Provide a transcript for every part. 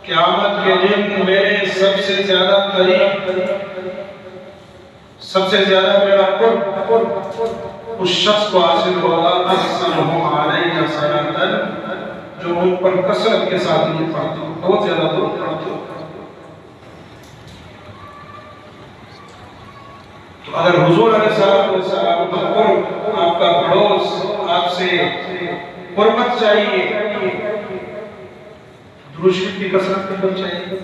قیامت کے دن میرے سب سے زیادہ قریب، سب سے زیادہ میرا قرب اس شخص کو حاصل ہوگا احسنہم علیہ صلاۃ، جو ان پر کثرت کے ساتھ نہیں پڑھتا، بہت زیادہ دور پڑھتا۔ تو اگر حضور علیہ السلام کا قرب، آپ کا پڑوس آپ سے قربت چاہیے، درود شریف کی کثرت کرنا چاہیے،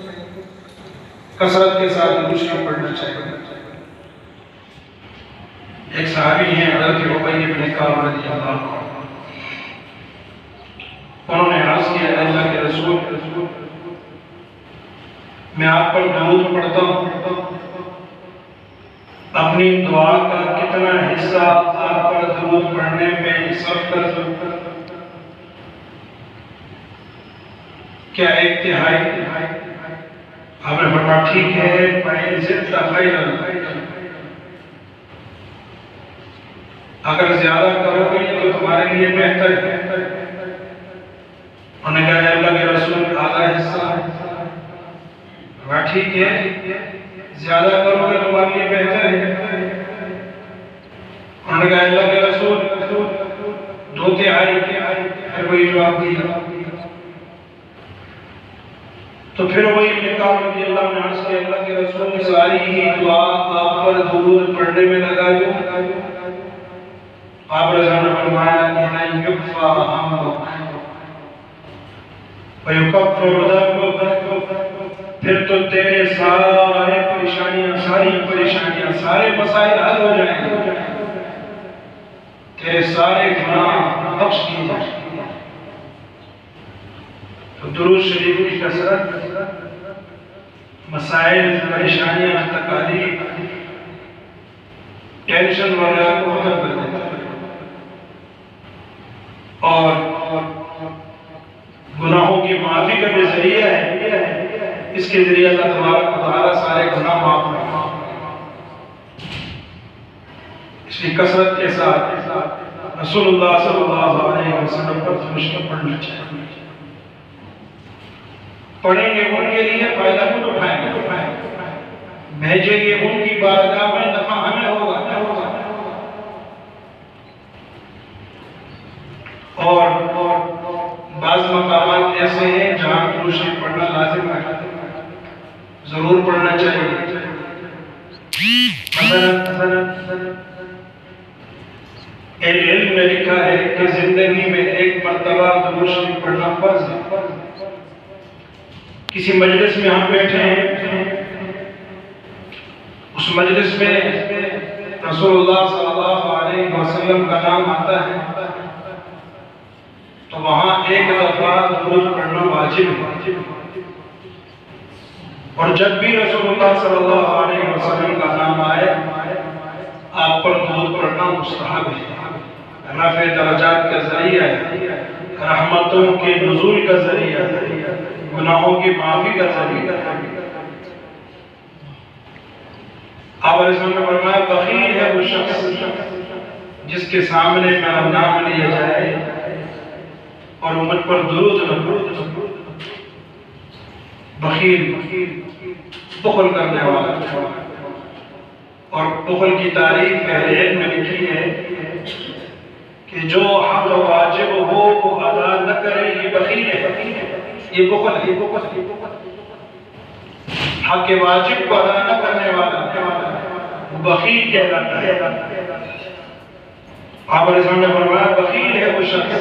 کثرت کے ساتھ درود شریف پڑھنا چاہیے۔ ایک صحابی ہیں حضرت ابی بن کعب رضی اللہ عنہ، انہوں نے عرض کیا اے اللہ کے رسول، میں آپ پر درود پڑھتا ہوں، اپنی دعا کا کتنا حصہ آپ پر درود پڑھنے میں صرف کرتا ہوں؟ کیا ایک تہائی؟ آپ نے فرمایا ٹھیک ہے، فَإِن زِدْتَ خَيْرًا، اگر زیادہ کرو گے تو تمہارے لیے بہتر ہے۔ انہوں نے کہا اے اللہ کے رسول آدھا حصہ، ٹھیک ہے، زیادہ کرو گے تمہارے لیے بہتر ہے۔ انہوں نے کہا اے اللہ کے رسول 2/3، پھر وہی جواب دیا۔ تو پھر وہی ابن کعب رضی اللہ عنہ نے عرض کیا اللہ کے رسول ساری ہی دعا آپ پر درود پڑھنے میں لگا دوں۔ آپ رضا نے فرمایا اِنَّ يُكْفَى هَمُّكَ وَيُكَفَّرُ ذَنبُكَ، پھر تو تیرے سارے پریشانیاں، سارے مسائل حل ہو جائیں گے، تیرے سارے گناہ بخش دیے جائیں گے۔ تو درود شریف کی کثرت مسائل، پریشانیاں، تکالیف، ٹینشن وغیرہ کو ختم کر دیتا ہے، اور گناہوں کی معافی کا بھی ذریعہ ہے۔ اس کے ذریعے اللہ تبارک و تعالیٰ سارے گناہ معاف کرتا ہے۔ اس لیے کثرت کے ساتھ رسول اللہ صلی اللہ علیہ وسلم پر درود شریف پڑھنا چاہیے۔ پڑھیں گے ان کے لیے فائدہ خود اٹھائیں گے، بھیجیں گے ان کی بارگاہ میں نفع ہمیں ہوگا۔ اور بعض مقامات ایسے ہیں جہاں درود شریف پڑھنا لازم ہے، ضرور پڑھنا چاہیے۔ علم نے لکھا ہے کہ زندگی میں ایک مرتبہ درود شریف پڑھنا فرض ہے۔ کسی مجلس میں ہم بیٹھے ہیں، اس مجلس میں رسول اللہ صلی اللہ علیہ وسلم کا نام آتا ہے، تو وہاں ایک دفعہ درود پڑھنا واجب ہے، اور جب بھی رسول اللہ صلی اللہ علیہ وسلم کا نام آئے آپ پر درود پڑھنا مستحب ہے۔ رفع درجات کا ذریعہ ہے، رحمتوں کے نزول کا ذریعہ ہے، گناہوں کی معافی کا ذریعہ ہے۔ آپ علیہ السلام نے فرمایا بخیل ہے وہ شخص جس کے سامنے میرا نام لیا جائے اور وہ مجھ پر درود نہ پڑھے۔ بخیل، بخل کرنے والا، اور بخل کی تعریف اہل علم میں لکھی ہے کہ جو حق واجب ہو وہ ادا نہ کرے، یہ بخیل ہے، یہ بخل ہے۔ حق واجب کو ادا نہ کرنے والا بخیل کہلاتا ہے۔ آپ علیہ السلام نے فرمایا بخیل ہے وہ شخص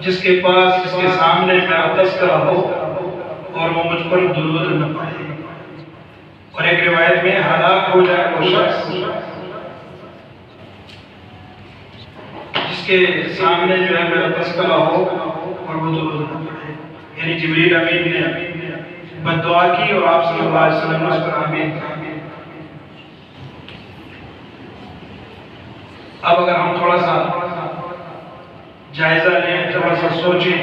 جس کے پاس، جس کے سامنے میرا تذکرہ ہو اور وہ مجھ پر درود نہ پڑھے، اور ایک روایت میں ہلاک ہو جائے وہ شخص جس کے سامنے جو ہے میرا تذکرہ ہو اور وہ درود نہ پڑھے۔ یعنی جبریل امین نے بد دعا کی اور آپ صلی اللہ علیہ وسلم نے اس پر آمین کہا۔ اب اگر ہم تھوڑا سا جائزہ لیں، تھوڑا سا سوچیں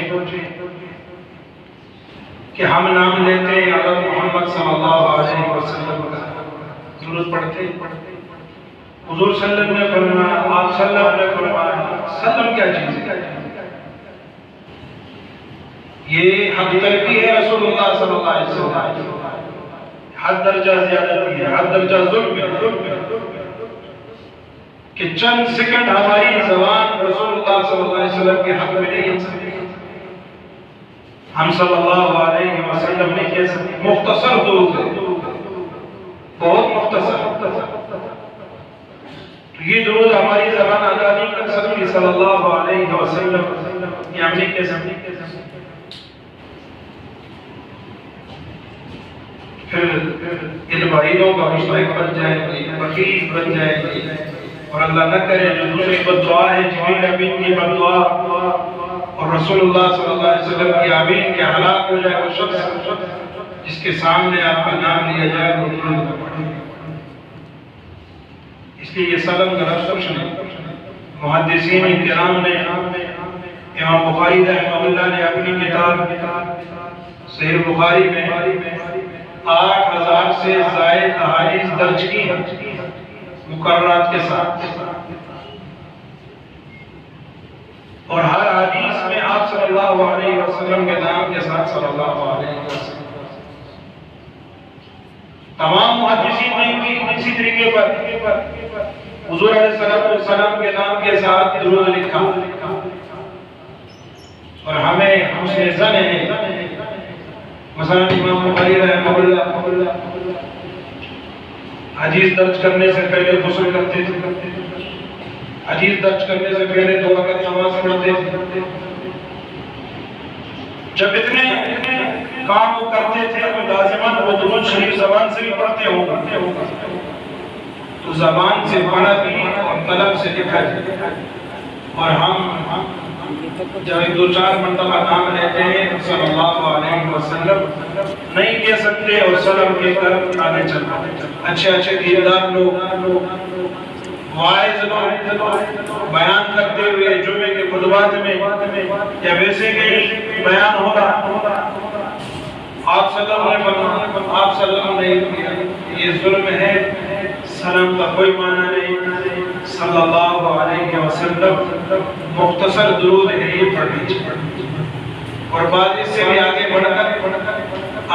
کہ ہم نام لیتے ہیں حضرت محمد صلی اللہ علیہ وسلم کا، درود پڑھتے ہیں، حضور صلی اللہ علیہ وسلم نے فرمایا، آپ صلی اللہ علیہ وسلم نے فرمایا، سلم کیا چیز ہے؟ یہ حد تلفی ہے رسول اللہ صلی اللہ علیہ وسلم، حد درجہ زیادتی ہے، حد درجہ ظلم ہے کہ چند سیکنڈ ہماری زبان رسول اللہ صلی اللہ علیہ وسلم کے حق میں نہیں ہل سکتی، ہم صلی اللہ علیہ وسلم نے کہہ سکتے مختصر درود ہے، بہت مختصر، تو یہ درود ہماری زبان ادا نہیں کر سکتی صلی اللہ علیہ وسلم، یہ ہم نہیں کہہ سکتے۔ پھر ان بھائیوں کا مشترک بن جائے گی، وکیل بن جائے گی، اور اللہ نہ کرے جو دوسری بددعا ہے جبریل امین کی بددعا اور رسول اللہ صلی اللہ علیہ وسلم کی آمین کے ہلاک ہو جائے وہ شخص جس کے سامنے آپ کا نام لیا جائے وہ درود نہ پڑھے۔ اس لیے یہ سلم کا لفظ کچھ نہیں، محدثین کرام نے، امام بخاری رحمہ اللہ نے اپنی کتاب صحیح بخاری میں 8000 سے زائد احادیث درج کی ہیں مقررات کے ساتھ، اور ہر حدیث میں آپ صلی اللہ علیہ وسلم کے نام کے ساتھ صلی اللہ علیہ وسلم۔ تمام محدثین نے اسی طریقے پر حضور علیہ السلام کے نام کے ساتھ درود لکھا، اور ہمیں حسن ظن ہے مثلا امام بخاری رحمہ اللہ حدیث درج کرنے سے پہلے غسل کرتے تھے، حدیث درج کرنے سے پہلے 2 رکعت نماز پڑھتے تھے، جب اتنے کام وہ کرتے تھے تو لازماً وہ درود شریف زبان سے بھی پڑھتے ہوں، تو زبان سے پڑھا بھی اور قلم سے لکھا بھی، اور ہم جب 2-4 مرتبہ نام لیتے ہیں صلی اللہ علیہ وسلم نہیں کہہ سکتے اور سلام کے کر آنے چلتے، اچھے دیندار لوگ، واعظ لوگ بیان کرتے ہوئے جمعے کے خطبات میں یا ویسے کہیں بیان ہو رہا، آپ صلی اللہ علیہ وسلم یہ ظلم ہے، سلام کا کوئی معنی نہیں، صلی اللہ علیہ وسلم مختصر درود ہے یہ پڑھ لیجیے، اور بعد اس سے بھی آگے بڑھ کر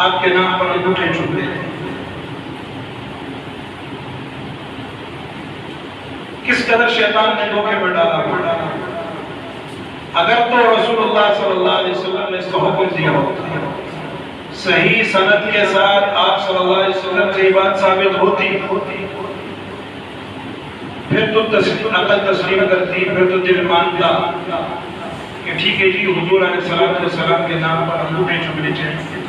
آپ کے نام پر انگوٹھے چوم دیں۔ کس قدر شیطان نے دھوکے میں ڈالا، اگر تو رسول اللہ صلی اللہ علیہ وسلم نے اس کو حکم دیا ہوتا، صحیح سند کے ساتھ آپ صلی اللہ علیہ وسلم سے یہ بات ثابت ہوتی، پھر تو عقل تسلیم کرتی، پھر تو دل مانتا کہ ٹھیک ہے جی حضور علیہ السلام کے نام پر انگوٹھے چومنے چاہیے۔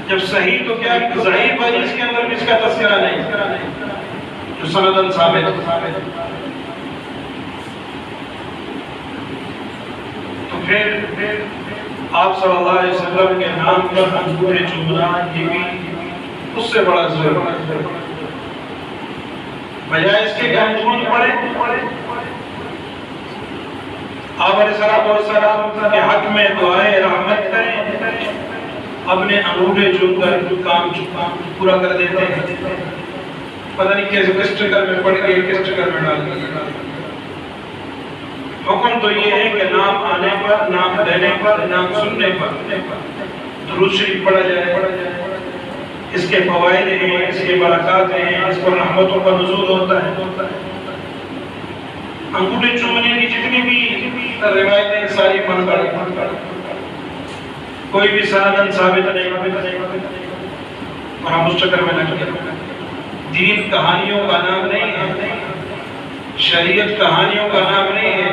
جب صحیح تو کیا ضعیف حدیث کے اندر بھی اس کا تذکرہ نہیں جو سندن ثابت، تو پھر آپ صلی اللہ علیہ وسلم کے نام پر انگوٹھے چومنا یہ بھی اس سے بڑا ظلم ہے، بجائے اس کے کہ ہم درود پڑھیں، آپ علیہ السلام کے حق میں دعائیں رحمت کریں، اپنے انگوٹھے چوم کر کام پورا کر دیتے ہیں، پتہ نہیں کیسے کس ٹکر میں پڑھ گئے کس ٹکر میں ڈال گئے۔ حکم تو یہ ہے کہ نام آنے پر، نام لینے پر، نام سننے پر درود شریف پڑھا جائے، اس کے فوائد ہیں، اس کے برکات ہیں، اس پر رحمتوں کا نزول ہوتا ہے۔ انگوٹھے چومنے کی جتنی بھی روایتیں ساری پڑھ کر کوئی بھی سندن ثابت نہیں، اور ہم اس چکر میں لگ گئے۔ دین کہانیوں کا نام نہیں ہے، شریعت کہانیوں کا نام نہیں ہے،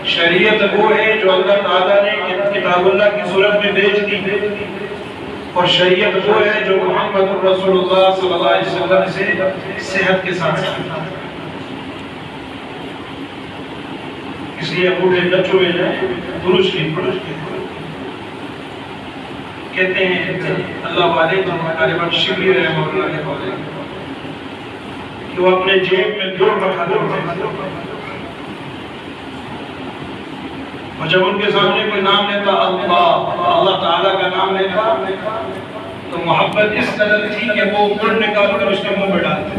شریعت وہ ہے جو اللہ تعالیٰ نے کتاب اللہ کی صورت میں بھیج دی، اور شریعت وہ ہے جو محمد رسول اللہ صلی اللہ علیہ وسلم سے صحت کے ساتھ ساتھ، اس لیے انگوٹھے نہ چومے جائیں، درود شریف پڑھو۔ کہتے ہیں اللہ والے غالباً شبلی رحمہ اللہ کے والے کہ وہ اپنے جیب میں درود رکھا کرتے تھے، اور جب ان کے سامنے کوئی نام لیتا اللہ تعالیٰ کا نام لیتا تو محبت اس قدر تھی کہ وہ گڑ نکال کر اس کے منہ میں ڈالتے،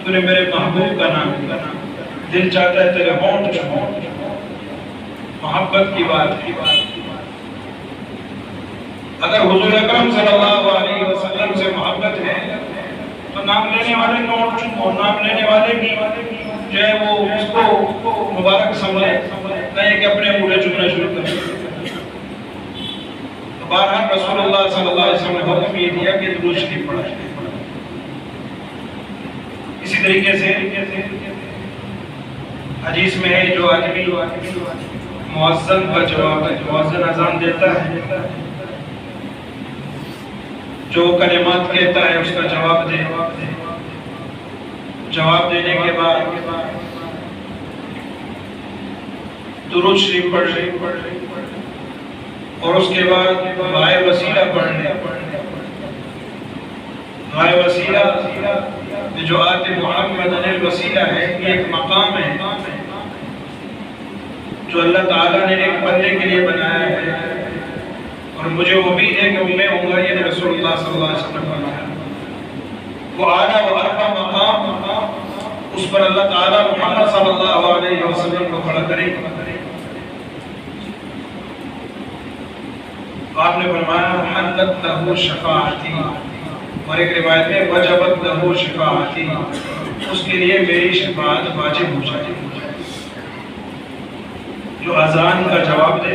تو نے میرے محبوب کا نام لیا، دل چاہتا ہے تیرے ہونٹ چھو۔ محبت کی بات ہے۔ اگر حضور اکرم صلی اللہ علیہ وسلم سے محبت ہے تو نام لینے والے نوٹ چکو، نام لینے والے بھی جو ہے وہ اس کو مبارک سمجھے، نہیں کہ اپنے مولے چکنا شروع کریں۔ تو بہرحال رسول اللہ صلی اللہ علیہ وسلم نے حکم یہ دیا کہ درود شریف پڑھا جائے۔ اسی طریقے سے حدیث میں ہے جو آدمی مؤذن کا جواب ہے، مؤذن اذان دیتا ہے، جو کلمات کہتا ہے اس کا جواب دے، جواب دینے کے بعد درود شریف پڑھ اور اس کے بعد دعائے وسیلہ پڑھ لے۔ دعائے وسیلہ جو آت محمد الوسیلہ ہے، یہ ایک مقام ہے جو اللہ تعالیٰ نے ایک بندے کے لیے بنایا ہے، اور مجھے امید ہے کہ میں ہوں گا، یہ رسول اللہ صلی اللہ علیہ وسلم بنایا۔ وہ اعلیٰ و ارفع مقام، اس پر اللہ تعالیٰ محمد صلی اللہ علیہ وسلم کو کھڑا کرے گا۔ آپ نے فرمایا حلت لہ شفاعتی، اور ایک روایت میں وجبت لہ شفاعتی، اس کے لیے میری شفاعت واجب ہو جائے۔ جو اذان کا جواب دے،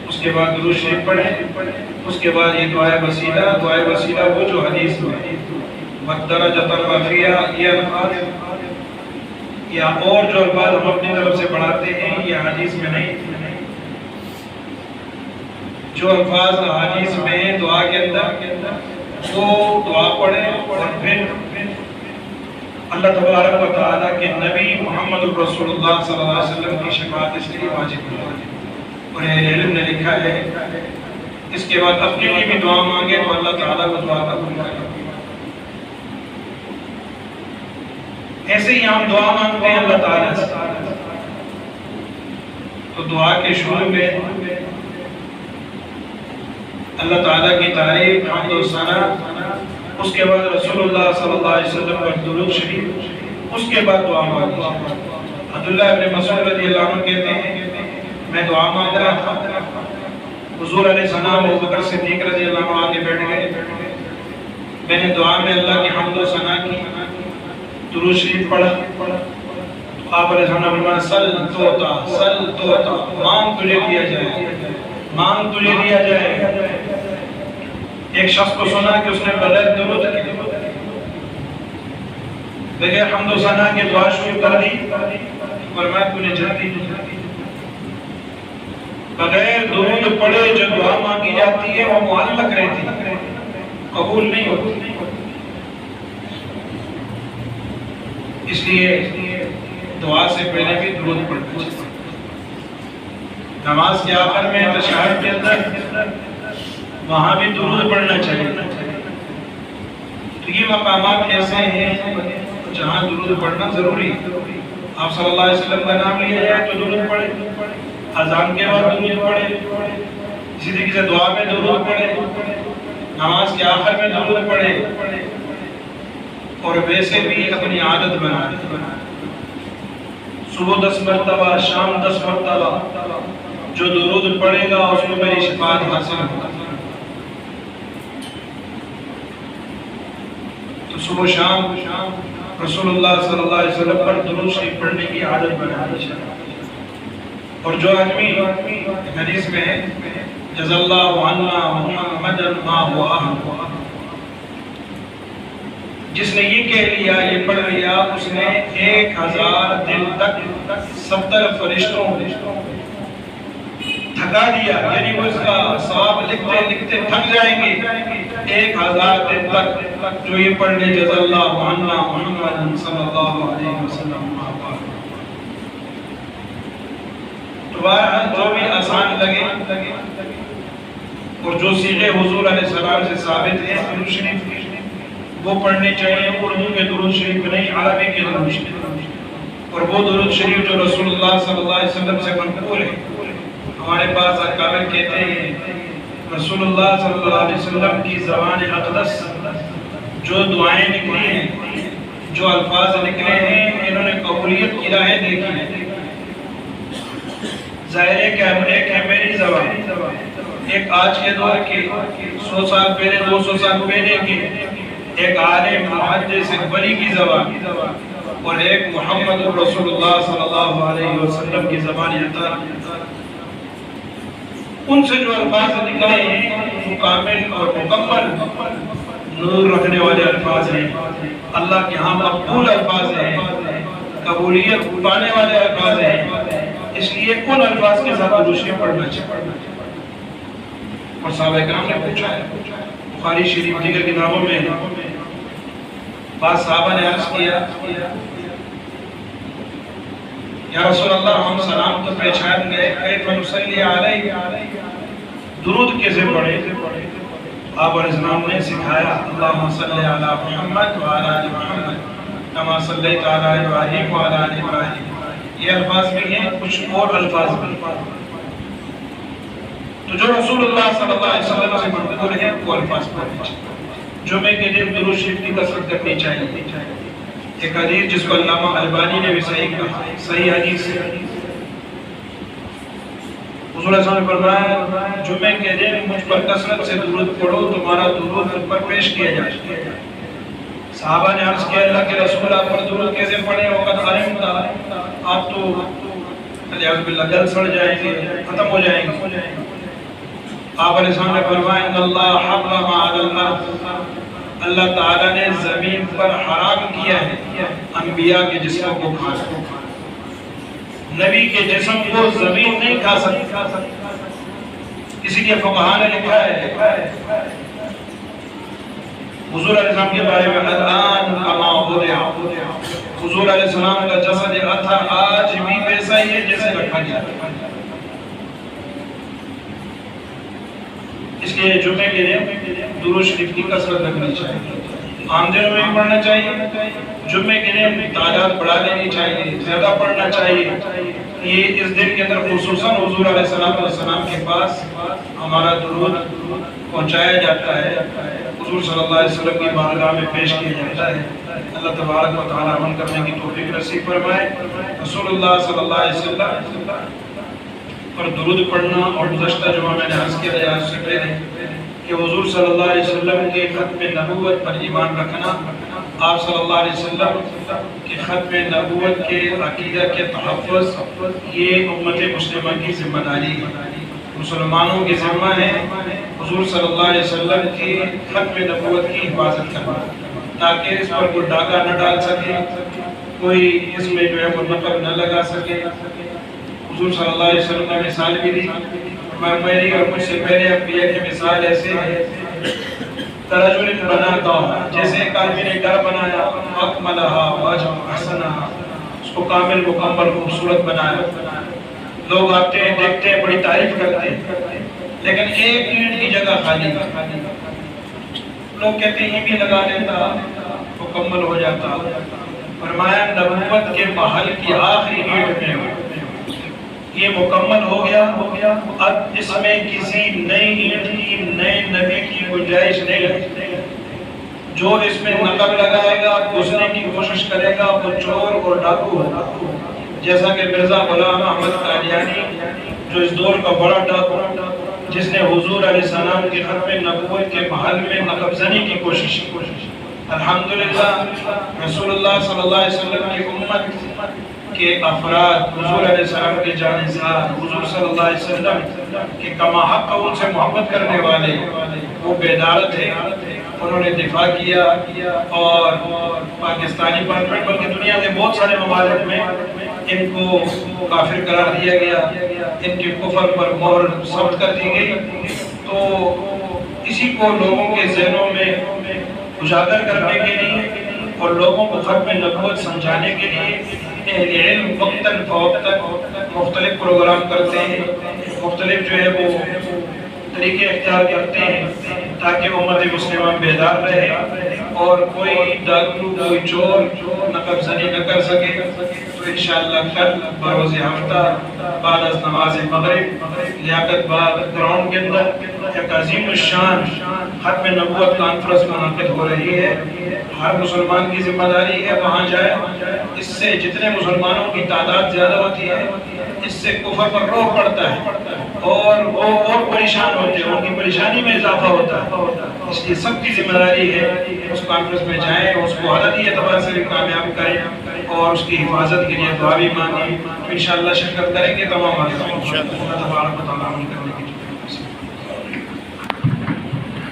اس کے بعد درود شریف پڑھیں، اس کے بعد یہ دعائے وسیلہ، دعائے وسیلہ وہ جو حدیث میں مدرجۃ الرفیہ، یہ الفاظ یا اور جو الفاظ ہم اپنی طرف سے پڑھاتے ہیں یہ حدیث میں نہیں، جو الفاظ حدیث میں دعا کے اندر وہ دعا پڑھیں، اور پھر اللہ تبارک و تعالیٰ کے نبی محمد رسول اللہ صلی اللہ علیہ وسلم کی شفاعت اس کے لیے واجب ہے۔ اور علم نے لکھا ہے اس کے بعد اپنے لیے بھی دعا مانگے تو اللہ تعالیٰ کو دعا قبول کرے۔ ایسے ہی ہم دعا مانگتے ہیں اللہ تعالیٰ سے، تو دعا کے شروع میں اللہ تعالیٰ کی تعریف، حمد و ثنا، اس کے بعد رسول اللہ صلی اللہ علیہ وسلم پر درود شریف، اس کے بعد دعا مانگی۔ عبداللہ ابن مسعود رضی اللہ عنہ کہتے ہیں میں دعا مانگ رہا تھا، حضور علیہ السلام ابوبکر صدیق رضی اللہ عنہ آگے بیٹھ گئے، میں نے دعا میں اللہ کی حمد و ثنا کی، درود شریف پڑھا، آپ علیہ السلام نے فرمایا سل توتا، سل توتا، مانگ تجھے دیا جائے، مانگ تجھے دیا جائے۔ ایک شخص کو سنا کہ اس نے بغیر درود کی، بغیر حمد و ثنا کے دعا شروع کر دی، فرمایا تو نے جلدی بغیر درود پڑھے جو دعا مانگی جاتی ہے وہ معلق رہتی ہے، قبول نہیں ہوتی۔ اس لیے دعا سے پہلے بھی درود پڑھنا چاہیے۔ نماز کے آخر میں تشہد کے اندر وہاں بھی درود پڑھنا چاہیے۔ تو یہ مقامات ایسے ہیں جہاں درود پڑھنا ضروری ہے۔ آپ صلی اللہ علیہ وسلم کا نام لیا جائے تو درود پڑھے، اذان کے بعد درود پڑھے، اسی طریقے سے دعا میں درود پڑھے، نماز کے آخر میں درود پڑھے، اور ویسے بھی اپنی عادت بنا دے، صبح 10 مرتبہ، شام 10 مرتبہ جو درود پڑھے گا اس کو میری شفاعت حاصل ہوگا۔ تو صبح شام رسول اللہ صلی اللہ علیہ وسلم پر درود شریف پڑھنے کی عادت بنانی چاہیے۔ اور جو آدمی حدیث میں ہے جزا اللہ عنا محمد ما هو اہل، جس نے یہ کہہ لیا، یہ پڑھ لیا، اس نے 1000 دن تک 70 فرشتوں تھکا دیا، یعنی وہ اس کا ثواب لکھتے لکھتے تھک جائیں گے 1000 دن تک جو یہ پڑھ لے جزا اللہ عنا محمد صلی اللہ علیہ وسلم۔ تو بہرحال جو بھی آسان لگے اور جو صیغے حضور علیہ السلام سے ثابت ہیں درود شریف وہ پڑھنے چاہیے، اردو کے درود شریف نہیں، عربی کے درود شریف، اور وہ درود شریف جو رسول اللہ صلی اللہ علیہ وسلم سے منقول ہے۔ ہمارے پاس اکابر کہتے ہیں رسول اللہ صلی اللہ علیہ وسلم کی زبان اقدس جو دعائیں نکلی ہیں، جو الفاظ نکلے ہیں، انہوں نے قبولیت کی راہیں دیکھی ہیں۔ ظاہر ہے کہ ایک ہے میری زبان، ایک آج کے دور کی 100 سال پہلے 200 سال پہلے کی ایک عالم محدث ولی کی زبان، اور ایک محمد رسول اللہ صلی اللہ علیہ وسلم کی زبان عطا۔ ان سے جو الفاظ نکلے ہیں وہ کامل اور مکمل نور رکھنے والے الفاظ ہیں، اللہ کے ہاں مقبول الفاظ ہیں، قبولیت پانے والے الفاظ ہیں، اس لیے ان الفاظ کے ساتھ درود شریف پڑھنا چاہیے۔ اور صحابہ کرام نے پوچھا ہے، بخاری شریف دیگر کتابوں میں بعض صحابہ نے عرض کیا یا رسول اللہ ہم سلام تو پہچان گئے، کیف نصلی علیہ، درود کیسے پڑھیں؟ آپ علیہ السلام نے سکھایا اللہم صلی علی محمد وعلی آل محمد کما صلیت علی ابراہیم وعلی آل ابراہیم۔ یہ الفاظ بھی ہیں، کچھ اور الفاظ بھی ہیں، تو جو رسول اللہ صلی اللہ علیہ وسلم سے منقول ہیں وہ الفاظ پڑھنے چاہیے۔ جمعے کے دن درود شریف کی کثرت کرنی چاہیے۔ ایک حدیث جس کو علامہ البانی نے بھی صحیح کہا، صحیح حدیث ہے، حضور صلی اللہ علیہ وسلم نے فرمایا جمعے کے دن مجھ پر کثرت سے درود پڑھو، تمہارا درود مجھ پر پیش کیا جائے۔ صحابہ نے عرض کیا اللہ کے رسول آپ پر درود کیسے پڑھیں؟ وقت علم تھا، آپ تو علیہ باللہ گل سڑ جائیں گے، ختم ہو جائیں گے۔ آپ علیہ السلام نے فرمایا ان اللہ حرم علی الارض، اللہ تعالیٰ نے زمین پر حرام کیا ہے انبیاء کے جسموں کو کھانا، نبی کے جسم کو زمین نہیں کھا سکتی۔ اسی لیے فقہاء نے لکھا ہے حضور علیہ السلام کے بارے میں الان کما وضع، حضور علیہ السلام کا جسد اطہر آج بھی ویسا ہی ہے جیسے رکھا گیا۔ اس لیے جمعے کے دن درود شریف کی کثرت رکھنی چاہیے، عام دنوں میں بھی پڑھنا چاہیے، جمعے کے دن تعداد بڑھا لینی چاہیے، زیادہ پڑھنا چاہیے۔ یہ اس دن کے اندر خصوصاً حضور علیہ السلام کے پاس ہمارا درود پہنچایا جاتا ہے، حضور صلی اللہ علیہ وسلم کی بارگاہ میں پیش کیا جاتا ہے۔ اللہ تبارک و تعالی عمل کرنے کی توفیق نصیب فرمائے۔ رسول اللہ صلی اللہ علیہ وسلم پر درود پڑھنا، اور گزشتہ جمعہ میں نے عرض کیا ہے آج سے پہلے کہ حضور صلی اللہ علیہ وسلم کے ختم نبوت پر ایمان رکھنا، آپ صلی اللہ علیہ وسلم کے ختم نبوت کے عقیدہ کے تحفظ، یہ امت مسلمہ کی ذمہ داری ہے، مسلمانوں کی ذمہ ہے حضور صلی اللہ علیہ وسلم کی ختم نبوت کی حفاظت کرنا، تاکہ اس پر کوئی ڈاکہ نہ ڈال سکے، کوئی اس میں جو ہے وہ نقب نہ لگا سکے۔ حضور صلی اللہ علیہ وسلم نے مثال بھی دی، میری اور مجھ سے پہلے انبیاء کی مثال ایسے ہے ترجل بناتا ہوں، جیسے ایک آدمی نے گھر بنایا، اکملہا واجب احسنہا، اس کو کامل مکمل خوبصورت بنایا، لوگ آتے ہیں دیکھتے ہیں بڑی تعریف کرتے ہیں، لیکن ایک اینٹ کی جگہ خالی ہے، لوگ کہتے ہیں یہ بھی لگا لیتا مکمل ہو جاتا۔ فرمایا نبوت کے محل کی آخری اینٹ میں ہو، یہ مکمل ہو گیا، اب اس میں کسی نئی اینٹ کی، نئے نبی کی گنجائش نہیں ہے۔ جو اس میں نقب لگائے گا، گھسنے کی کوشش کرے گا، وہ چور اور ڈاکو ہوگا، جیسا کہ مرزا غلام احمد قادیانی جو اس دور کا بڑا ڈاکو، جس نے حضور علیہ السلام کی ختم نبوت کے محل میں نقب زنی کی کوشش کی۔ الحمدللہ رسول اللہ صلی اللہ علیہ وسلم کی امت کے افراد، حضور علیہ السلام کے جانشین، حضور صلی اللہ علیہ وسلم کے کما حق ان سے محبت کرنے والے، وہ بیدار تھے، انہوں نے دفاع کیا، اور پاکستانی پارلیمنٹ بلکہ دنیا کے بہت سارے ممالک میں ان کو کافر قرار دیا گیا، ان کے کفر پر مہر ثبت کر دی گئی۔ تو اسی کو لوگوں کے ذہنوں میں اجاگر کرنے کے لیے اور لوگوں کو ختم نبوت سمجھانے کے لیے اہل علم وقتاً فوقتاً مختلف پروگرام کرتے ہیں، مختلف جو ہے وہ طریقے اختیار کرتے ہیں تاکہ امت مسلمہ بیدار رہے اور کوئی ڈاکو، کوئی چور نقب زنی نہ کر سکے۔ تو انشاءاللہ کل بروز ہفتہ بعد از نماز مغرب لیاقت باغ گراؤنڈ کے اندر ایک عظیم الشان ختم نبوت کانفرنس منعقد ہو رہی ہے۔ ہر مسلمان کی ذمہ داری ہے وہاں جائے، اس سے جتنے مسلمانوں کی تعداد زیادہ ہوتی ہے اس سے کفر پر روک پڑتا ہے اور وہ اور پریشان ہوتے ہیں، ان کی پریشانی میں اضافہ ہوتا ہے۔ اس لیے سب کی ذمہ داری ہے اس کانفرنس میں جائیں، اس کو عددی اعتبار سے بھی کامیاب کریں اور اس کی حفاظت کے لیے دعا بھی مانگیں۔ انشاءاللہ شرکت کریں گے تمام حاضرین، اللہ تبارک و تعالیٰ عمل کرنے کی